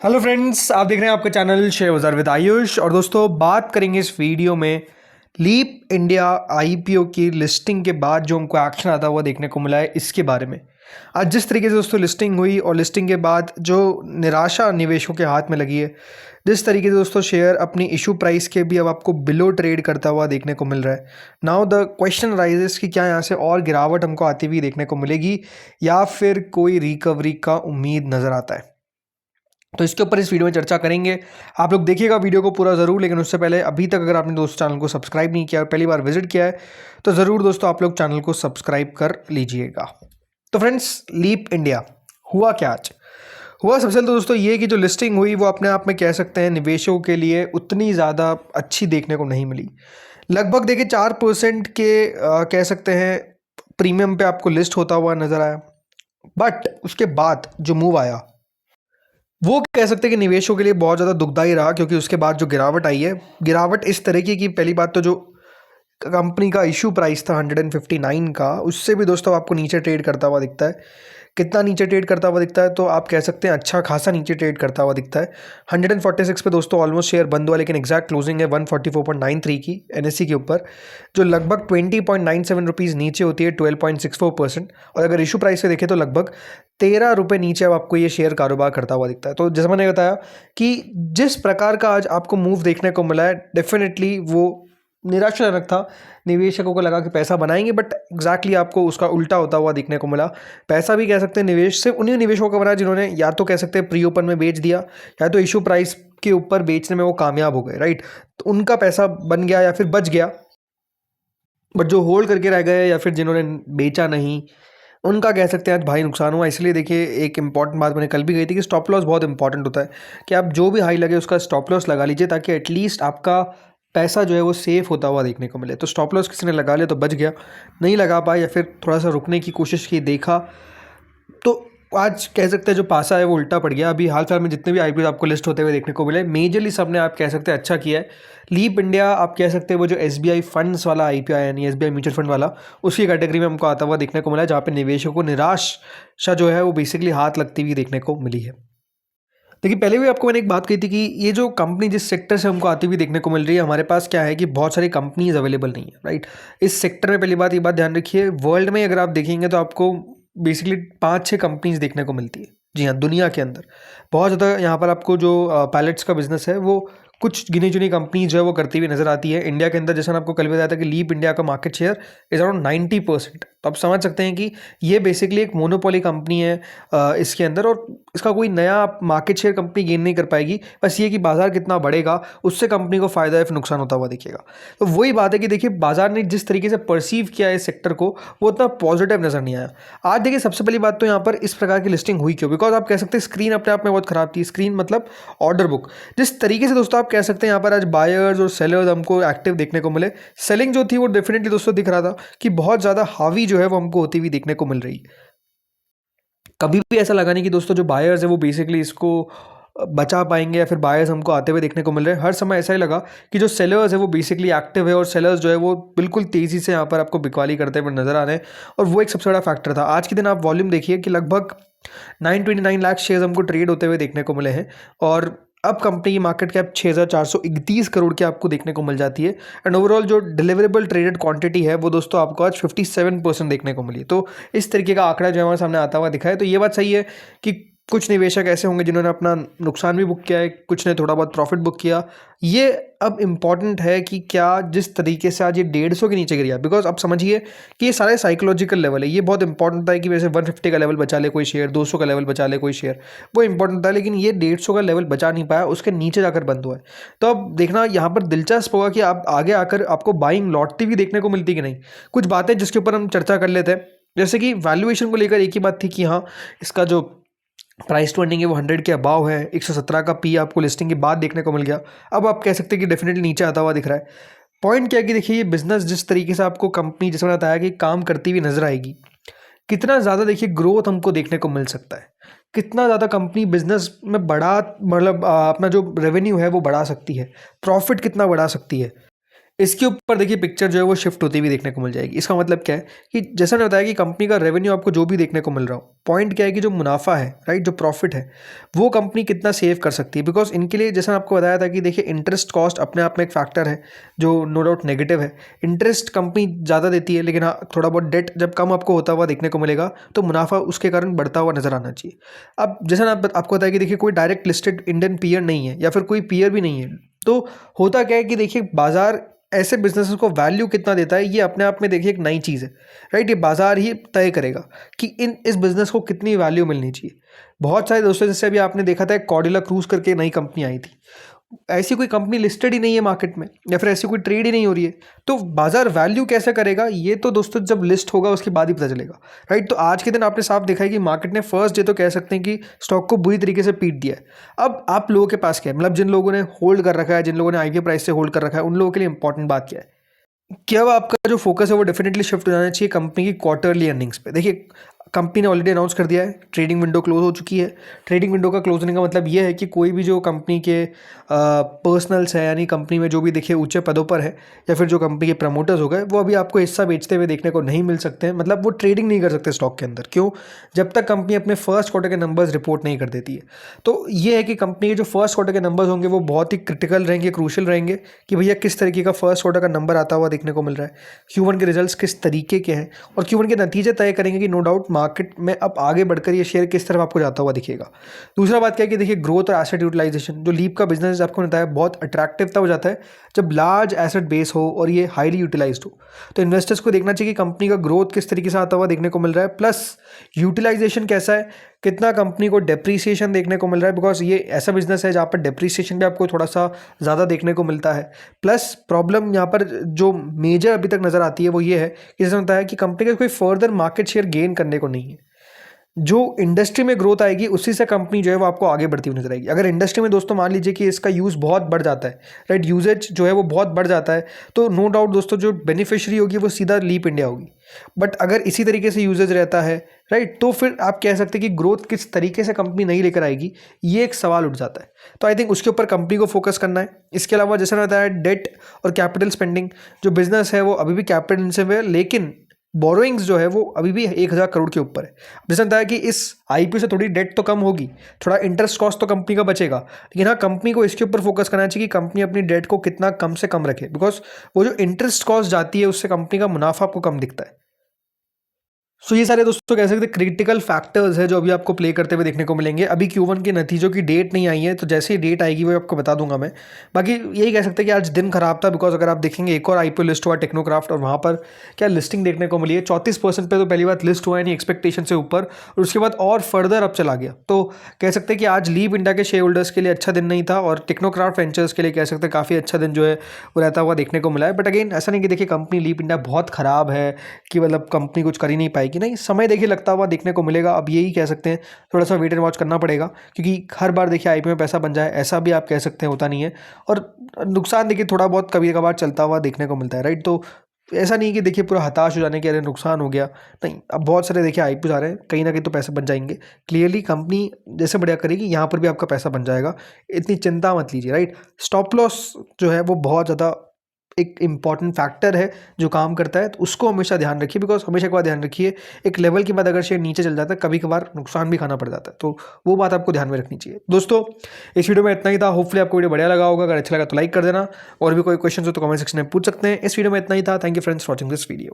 Hello friends, आप देख रहे हैं आपका चैनल शेयर बाजार विद आयुष। और दोस्तों, बात करेंगे इस वीडियो में लीप इंडिया आईपीओ की लिस्टिंग के बाद जो हमको एक्शन आता हुआ देखने को मिला है, इसके बारे में। आज जिस तरीके से दोस्तों लिस्टिंग हुई और लिस्टिंग के बाद जो निराशा निवेशकों के हाथ में लगी है, जिस तरीके से दोस्तों शेयर अपनी इशू प्राइस के भी अब आपको बिलो ट्रेड करता हुआ देखने को मिल रहा है। नाउ द क्वेश्चन राइजेस कि क्या यहाँ से और गिरावट हमको आती हुई देखने को मिलेगी या फिर कोई रिकवरी का उम्मीद नज़र आता है। तो इसके ऊपर इस वीडियो में चर्चा करेंगे। आप लोग देखिएगा वीडियो को पूरा ज़रूर, लेकिन उससे पहले अभी तक अगर आपने दोस्तों चैनल को सब्सक्राइब नहीं किया और पहली बार विजिट किया है तो ज़रूर दोस्तों आप लोग चैनल को सब्सक्राइब कर लीजिएगा। तो फ्रेंड्स, लीप इंडिया हुआ क्या आज? हुआ सबसे पहले तो दोस्तों ये कि जो लिस्टिंग हुई वो अपने आप में कह सकते हैं निवेशकों के लिए उतनी ज़्यादा अच्छी देखने को नहीं मिली। लगभग देखिए 4% के कह सकते हैं प्रीमियम पे आपको लिस्ट होता हुआ नज़र आया। बट उसके बाद जो मूव आया वो कह सकते हैं कि निवेशकों के लिए बहुत ज़्यादा दुखदायी रहा, क्योंकि उसके बाद जो गिरावट आई है, गिरावट इस तरीके की, पहली बात तो जो कंपनी का इशू प्राइस था 159 का, उससे भी दोस्तों आपको नीचे ट्रेड करता हुआ दिखता है। कितना नीचे ट्रेड करता हुआ दिखता है तो आप कह सकते हैं अच्छा खासा नीचे ट्रेड करता हुआ दिखता है। 146 पे दोस्तों ऑलमोस्ट शेयर बंद हुआ, लेकिन एग्जैक्ट क्लोजिंग है 144.93 की एनएससी के ऊपर, जो लगभग 20.97 रुपीज़ नीचे होती है 12.64%। और अगर इशू प्राइस से देखें तो लगभग 13 रुपये नीचे अब आपको ये शेयर कारोबार करता हुआ दिखता है। तो जैसा मैंने बताया कि जिस प्रकार का आज आपको मूव देखने को मिला है, डेफिनेटली वो निराशाजनक था। निवेशकों को लगा कि पैसा बनाएंगे, बट एग्जैक्टली आपको उसका उल्टा होता हुआ देखने को मिला। पैसा भी कह सकते हैं निवेश सिर्फ उन्हीं निवेशकों का बना जिन्होंने या तो कह सकते हैं प्री ओपन में बेच दिया या तो इशू प्राइस के ऊपर बेचने में वो कामयाब हो गए, राइट। तो उनका पैसा बन गया या फिर बच गया। बट जो होल्ड करके रह गए या फिर जिन्होंने बेचा नहीं, उनका कह सकते हैं आज भाई नुकसान हुआ। इसलिए देखिए, एक इंपॉर्टेंट बात मैंने कल भी कही थी कि स्टॉप लॉस बहुत इंपॉर्टेंट होता है, कि आप जो भी हाई लगे उसका स्टॉप लॉस लगा लीजिए, ताकि एटलीस्ट आपका पैसा जो है वो सेफ होता हुआ देखने को मिले। तो स्टॉप लॉस किसी ने लगा लिया तो बच गया, नहीं लगा पाया या फिर थोड़ा सा रुकने की कोशिश की, देखा, तो आज कह सकते हैं जो पासा है वो उल्टा पड़ गया। अभी हाल फिलहाल में जितने भी आईपीओ आपको लिस्ट होते हुए देखने को मिले, मेजरली सब ने आप कह सकते हैं अच्छा किया है। लीप इंडिया आप कह सकते हैं वो जो एसबीआई फंड्स वाला आईपीओ है, यानी एसबीआई म्यूचुअल फंड वाला, उसकी कैटेगरी में हमको आता हुआ देखने को मिला, जहाँ पे निवेशकों को निराशा जो है वो बेसिकली हाथ लगती हुई देखने को मिली है। देखिए, पहले भी आपको मैंने एक बात कही थी कि ये जो कंपनी जिस सेक्टर से हमको आती हुई देखने को मिल रही है, हमारे पास क्या है कि बहुत सारी कंपनीज अवेलेबल नहीं है, राइट। इस सेक्टर में पहली बात ये बात ध्यान रखिए, वर्ल्ड में अगर आप देखेंगे तो आपको बेसिकली 5-6 कंपनीज देखने को मिलती है। जी हाँ, दुनिया के अंदर बहुत ज़्यादा यहाँ पर आपको जो पैलेट्स का बिजनेस है वो कुछ गिनी चुनी कंपनी जो है वो करती हुई नजर आती है। इंडिया के अंदर जैसा मैंने आपको कल बताया था कि लीप इंडिया का मार्केट शेयर इज अराउंड 90%। तो आप समझ सकते हैं कि ये बेसिकली एक मोनोपोली कंपनी है इसके अंदर, और इसका कोई नया मार्केट शेयर कंपनी गेन नहीं कर पाएगी। बस ये कि बाजार कितना बढ़ेगा उससे कंपनी को फायदा या फिर नुकसान होता हुआ दिखेगा। तो वही बात है कि देखिए, बाजार ने जिस तरीके से परसीव किया है इस सेक्टर को, वो उतना पॉजिटिव नजर नहीं आया। आज देखिए, सबसे पहली बात तो यहाँ पर इस प्रकार की लिस्टिंग हुई क्यों? बिकॉज आप कह सकते हैं स्क्रीन अपने आप में बहुत खराब थी। स्क्रीन मतलब ऑर्डर बुक। जिस तरीके से दोस्तों आप कह सकते हैं यहाँ पर आज बायर्स और सेलर्स हमको एक्टिव देखने को मिले, सेलिंग जो थी वो डेफिनेटली दोस्तों दिख रहा था कि बहुत ज़्यादा हावी जो है वो हमको होती हुई देखने को मिल रही है। कभी भी ऐसा लगा नहीं कि दोस्तों जो बायर्स है वो बेसिकली इसको बचा पाएंगे या फिर बायर्स हमको आते हुए देखने को मिल रहे हैं। हर समय ऐसा ही लगा कि जो सेलर्स है वो बेसिकली एक्टिव है, और सेलर्स जो है वो बिल्कुल तेज़ी से यहाँ पर आपको बिकवाली करते हुए नजर आ रहे हैं, और वो एक सबसे बड़ा फैक्टर था। आज के दिन आप वॉल्यूम देखिए कि लगभग 929 लाख शेयर्स हमको ट्रेड होते हुए देखने को मिले हैं, और अब कंपनी की मार्केट कैप 6431 करोड़ की आपको देखने को मिल जाती है। एंड ओवरऑल जो डिलीवरेबल ट्रेडेड क्वांटिटी है वो दोस्तों आपको आज 57% देखने को मिली। तो इस तरीके का आंकड़ा जो हमारे सामने आता हुआ दिखा है। तो ये बात सही है कि कुछ निवेशक ऐसे होंगे जिन्होंने अपना नुकसान भी बुक किया है, कुछ ने थोड़ा बहुत प्रॉफिट बुक किया। ये अब इम्पॉर्टेंट है कि क्या जिस तरीके से आज ये 150 के नीचे गिरा, बिकॉज अब समझिए कि ये सारे साइकोलॉजिकल लेवल है। ये बहुत इंपॉर्टेंट होता है कि वैसे 150 का लेवल बचा ले कोई शेयर, 200 का लेवल बचा ले कोई शेयर, वो इंपॉर्टेंट होता है, लेकिन ये 150 का लेवल बचा नहीं पाया, उसके नीचे जाकर बंद हुआ है। तो अब देखना यहाँ पर दिलचस्प होगा कि आप आगे आकर आपको बाइंग लौटती हुई देखने को मिलती कि नहीं। कुछ बातें जिसके ऊपर हम चर्चा कर लेते हैं, जैसे कि वैल्यूएशन को लेकर एक ही बात थी कि हाँ, इसका जो प्राइस टू अर्निंग है वो 100 के अबाव है। 117 का पी आपको लिस्टिंग के बाद देखने को मिल गया। अब आप कह सकते हैं कि डेफिनेटली नीचे आता हुआ दिख रहा है। पॉइंट क्या है कि देखिए, ये बिजनेस जिस तरीके से आपको कंपनी जैसे मैंने बताया कि काम करती हुई नजर आएगी, कितना ज़्यादा देखिए ग्रोथ हमको देखने को मिल सकता है, कितना ज़्यादा कंपनी बिजनेस में बढ़ा, मतलब अपना जो रेवेन्यू है वो बढ़ा सकती है, प्रॉफिट कितना बढ़ा सकती है। इसके ऊपर देखिए पिक्चर जो है वो शिफ्ट होती हुई देखने को मिल जाएगी। इसका मतलब क्या है कि जैसा मैंने बताया कि कंपनी का रेवेन्यू आपको जो भी देखने को मिल रहा हो, पॉइंट क्या है कि जो मुनाफा है, राइट, जो प्रॉफिट है, वो कंपनी कितना सेव कर सकती है। बिकॉज इनके लिए जैसा आपको बताया था कि देखिए इंटरेस्ट कॉस्ट अपने आप में एक फैक्टर है जो नो डाउट नेगेटिव है। इंटरेस्ट कंपनी ज़्यादा देती है, लेकिन हाँ थोड़ा बहुत डेट जब कम आपको होता हुआ देखने को मिलेगा तो मुनाफा उसके कारण बढ़ता हुआ नजर आना चाहिए। अब जैसा आपको बताया कि देखिए कोई डायरेक्ट लिस्टेड इंडियन पीयर नहीं है या फिर कोई पीयर भी नहीं है, तो होता क्या है कि देखिए बाजार ऐसे बिजनेसेस को वैल्यू कितना देता है, ये अपने आप में देखिए एक नई चीज़ है, राइट। ये बाजार ही तय करेगा कि इस बिजनेस को कितनी वैल्यू मिलनी चाहिए। बहुत सारे दोस्तों, जैसे अभी आपने देखा था कॉर्डिला क्रूज करके नई कंपनी आई थी, ऐसी कोई कंपनी लिस्टेड ही नहीं है मार्केट में या फिर ऐसी कोई ट्रेड ही नहीं हो रही है, तो बाजार वैल्यू कैसे करेगा ये तो दोस्तों जब लिस्ट होगा उसके बाद ही पता चलेगा, राइट। तो आज के दिन आपने साफ देखा है कि मार्केट ने फर्स्ट डे तो कह सकते हैं कि स्टॉक को बुरी तरीके से पीट दिया है। अब आप लोगों के पास क्या है, मतलब जिन लोगों ने होल्ड कर रखा है, जिन लोगों ने आईपीओ प्राइस से होल्ड कर रखा है, उन लोगों के लिए इंपॉर्टेंट बात क्या है कि अब आपका जो फोकस है वो डेफिनेटली शिफ्ट हो जाना चाहिए कंपनी की क्वार्टरली अर्निंग्स पे। देखिए कंपनी ने ऑलरेडी अनाउंस कर दिया है, ट्रेडिंग विंडो क्लोज हो चुकी है। ट्रेडिंग विंडो का क्लोज होने का मतलब ये है कि कोई भी जो कंपनी के पर्सनल्स है, यानी कंपनी में जो भी देखिए ऊंचे पदों पर है या फिर जो कंपनी के प्रमोटर्स हो गए, वो अभी आपको हिस्सा बेचते हुए देखने को नहीं मिल सकते हैं। मतलब वो ट्रेडिंग नहीं कर सकते स्टॉक के अंदर। क्यों? जब तक कंपनी अपने फर्स्ट क्वार्टर के नंबर्स रिपोर्ट नहीं कर देती है। तो ये है कि कंपनी के जो फर्स्ट क्वार्टर के नंबर्स होंगे वो बहुत ही क्रिटिकल रहेंगे, क्रूशियल रहेंगे कि भैया किस तरीके का फर्स्ट क्वार्टर का नंबर आता हुआ देखने को मिल रहा है, Q1 के रिजल्ट्स किस तरीके के हैं, और Q1 के नतीजे तय करेंगे कि नो डाउट मार्केट में अब आगे बढ़कर ये शेयर किस तरफ आपको जाता हुआ दिखेगा। दूसरा बात क्या है कि देखिए ग्रोथ और एसेट यूटिलाइजेशन, जो लीप का बिजनेस आपको बताया बहुत अट्रैक्टिव तब हो जाता है जब लार्ज एसेट बेस हो और ये हाईली यूटिलाइज्ड हो। तो इन्वेस्टर्स को देखना चाहिए कि कंपनी का ग्रोथ किस तरीके से आता हुआ देखने को मिल रहा है, प्लस यूटिलाइजेशन कैसा है, कितना कंपनी को डेप्रीसिएशन देखने को मिल रहा है। बिकॉज ये ऐसा बिजनेस है जहाँ पर डेप्रीसिएशन भी आपको थोड़ा सा ज़्यादा देखने को मिलता है। प्लस प्रॉब्लम यहाँ पर जो मेजर अभी तक नज़र आती है वो ये है कि जैसे होता है कि कंपनी का कोई फर्दर मार्केट शेयर गेन करने को नहीं है। जो इंडस्ट्री में ग्रोथ आएगी उसी से कंपनी जो है वो आपको आगे बढ़ती हुई नजर आएगी। अगर इंडस्ट्री में दोस्तों मान लीजिए कि इसका यूज़ बहुत बढ़ जाता है, राइट, यूजेज जो है वो बहुत बढ़ जाता है, तो नो डाउट दोस्तों जो बेनिफिशियरी होगी वो सीधा लीप इंडिया होगी। बट अगर इसी तरीके से यूजेज रहता है, राइट, तो फिर आप कह सकते हैं कि ग्रोथ किस तरीके से कंपनी नहीं लेकर आएगी, ये एक सवाल उठ जाता है। तो आई थिंक उसके ऊपर कंपनी को फोकस करना है। इसके अलावा जैसा मैंने बताया डेट और कैपिटल स्पेंडिंग, जो बिजनेस है वो अभी भी कैपिटल इंटेंसिव है, लेकिन बोरोइंग्स जो है वो अभी भी 1,000 करोड़ के ऊपर है। जैसे बताया कि इस आईपीओ से थोड़ी डेट तो कम होगी, थोड़ा इंटरेस्ट कॉस्ट तो कंपनी का बचेगा, लेकिन हाँ कंपनी को इसके ऊपर फोकस करना चाहिए कि कंपनी अपनी डेट को कितना कम से कम रखे। बिकॉज वो जो इंटरेस्ट कॉस्ट जाती है उससे कंपनी का मुनाफा आपको कम दिखता है। सो ये सारे दोस्तों कह सकते हैं क्रिटिकल फैक्टर्स है जो अभी आपको प्ले करते हुए देखने को मिलेंगे। अभी Q1 के नतीजों की डेट नहीं आई है, तो जैसे ही डेट आएगी वो आपको बता दूंगा मैं। बाकी यही कह सकते हैं कि आज दिन खराब था, बिकॉज अगर आप देखेंगे एक और आईपीओ लिस्ट हुआ टेक्नोक्राफ्ट, और वहाँ पर क्या लिस्टिंग देखने को मिली है 34% पे, तो पहली बात लिस्ट हुआ है नहीं एक्सपेक्टेशन से ऊपर, और उसके बाद और फर्दर अब चला गया। तो कह सकते हैं कि आज लीप इंडिया के शेयर होल्डर्स के लिए अच्छा दिन नहीं था, और टेक्नोक्राफ्ट वेंचर्स के लिए कह सकते हैं काफ़ी अच्छा दिन जो है वो रहता हुआ देखने को मिला है। बट अगेन ऐसा नहीं कि देखिए कंपनी लीप इंडिया बहुत ख़राब है कि मतलब कंपनी कुछ कर ही नहीं पाएगी, नहीं, समय देखिए लगता हुआ देखने को मिलेगा। अब यही कह सकते हैं थोड़ा सा वेट एंड वॉच करना पड़ेगा, क्योंकि हर बार देखिए आईपीओ में पैसा बन जाए ऐसा भी आप कह सकते हैं होता नहीं है, और नुकसान देखिए थोड़ा बहुत कभी कभार चलता हुआ देखने को मिलता है, राइट। तो ऐसा नहीं कि देखिए पूरा हताश हो जाने के अरे नुकसान हो गया, नहीं, अब बहुत सारे देखिए आईपीओ आ रहे हैं, कहीं ना कहीं तो पैसे बन जाएंगे। क्लियरली कंपनी जैसे बढ़िया करेगी यहाँ पर भी आपका पैसा बन जाएगा, इतनी चिंता मत लीजिए, राइट। स्टॉप लॉस जो है वो बहुत ज़्यादा एक इम्पॉर्टेंट फैक्टर है जो काम करता है, तो उसको हमेशा ध्यान रखिए। बिकॉज हमेशा एक बात ध्यान रखिए, एक लेवल के बाद अगर शेयर नीचे चल जाता है कभी कभार नुकसान भी खाना पड़ जाता है, तो वो बात आपको ध्यान में रखनी चाहिए। दोस्तों इस वीडियो में इतना ही था, होपफुली आपको वीडियो बढ़िया लगा होगा। अगर अच्छा लगा तो लाइक कर देना, और भी कोई क्वेश्चन हो तो कमेंट सेक्शन में पूछ सकते हैं। इस वीडियो में इतना ही था। Thank you friends for watching this video.